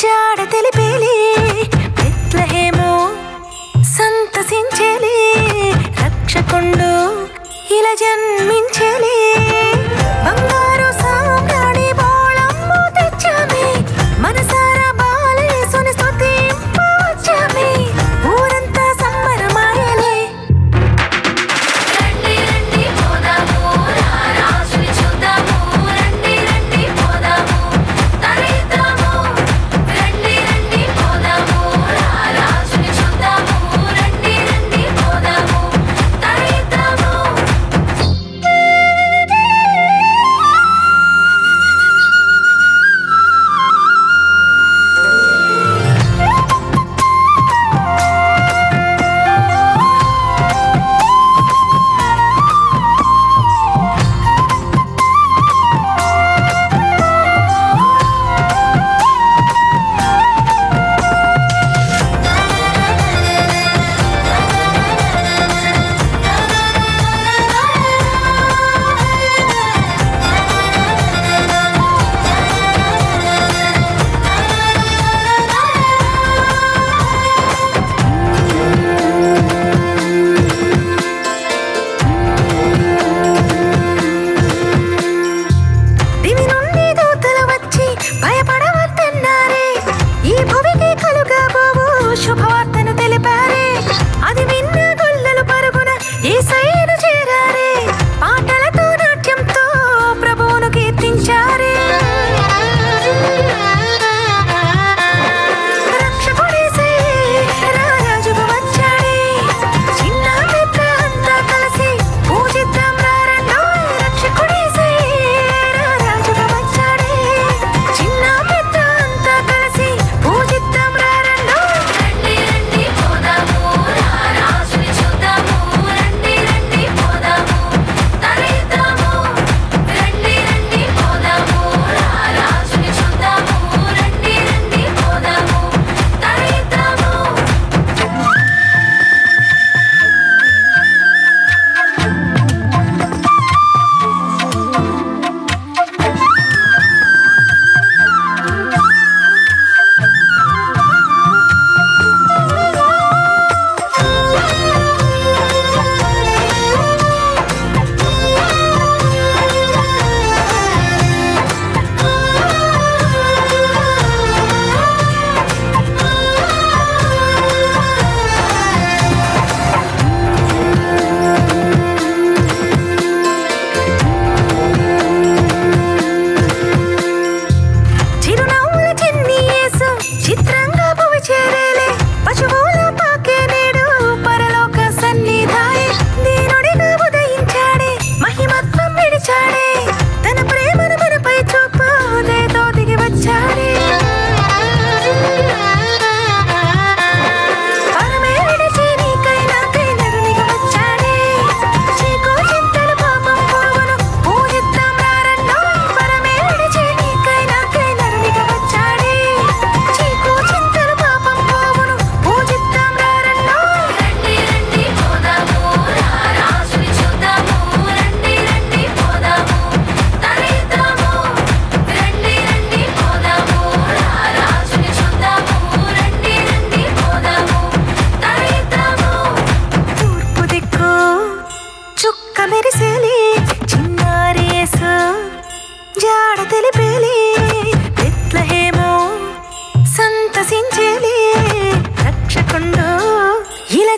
జాడ తెలిపేలే బెత్లెహేము సంతసించేలే రక్షకుండు ఇలా జన్మించేలే బంగారు సామ్రాణి బోళంబు తెచ్చామే మనసారా బాలేసుని స్తుతింపవచ్చామే ఊరంతా సంబరమాయలే రండి రండి పోదాము రాజుని చూద్దాము రండి రండి పోదాము తరిద్దాము రండి రండి పోదాము రాజుని చూద్దాము రండి రండి పోదాము తరిద్దాము దివి నుండి దూతలు వచ్చి భయపడవద్దన్నారే ఈ భువికి కలుగబోవు శుభవార్తను తెలిపారే అది విన్న గొల్లలు పరుగున యేసయ్యను చేరారే పాటలతో నాట్యంతో ప్రభువును కీర్తించారే రక్షకుడేసయ్యే రారాజుగా వచ్చాడే చిన్న పెద్ద అంతా కలిసి పూజిద్దాం రండోయ్ రక్షకుడేసయ్యే రారాజుగా వచ్చాడే చిన్న పెద్ద అంతా కలిసి పూజిద్దాం రండోయ్ రండి రండి పోదాము రాజుని చూద్దాము రండి రండి పోదాము తరిద్దాము రండి రండి పోదాము రాజుని చూద్దాము రండి రండి పోదాము తరిద్దాము చిరునవ్వుల చిన్ని యేసు చిత్రంగా భువి చేరేలే పశువుల పాకే నేడు పరలోక సన్నిధాయే దీనుడిగా ఉదయించాడే మహిమత్వం విడిచాడే తన ప్రేమను మనపై చూపు దయతో దిగి వచ్చాడే పరమే విడిచి నీకై నాకై నరునిగా వచ్చాడే చీకు చింతలు పాపం పోవును పూజిద్దాం రండోయ్ పరమే విడిచి నీకై నాకై నరునిగా వచ్చాడే చీకు చింతలు పాపం పోవును పూజిద్దాం రండోయ్ రండి రండి పోదాము రాజుని చూద్దాము రండి రండి పోదాము తరిద్దాము రండి రండి పోదాము రాజుని చూద్దాము రండి రండి పోదాము తరిద్దాము తూర్పు దిక్కు చుక్క మెరిసేలే చిన్నారి యేసు జాడ తెలిపేలే బెత్లెహేము సంతసించేలే రక్షకుండు ఇలా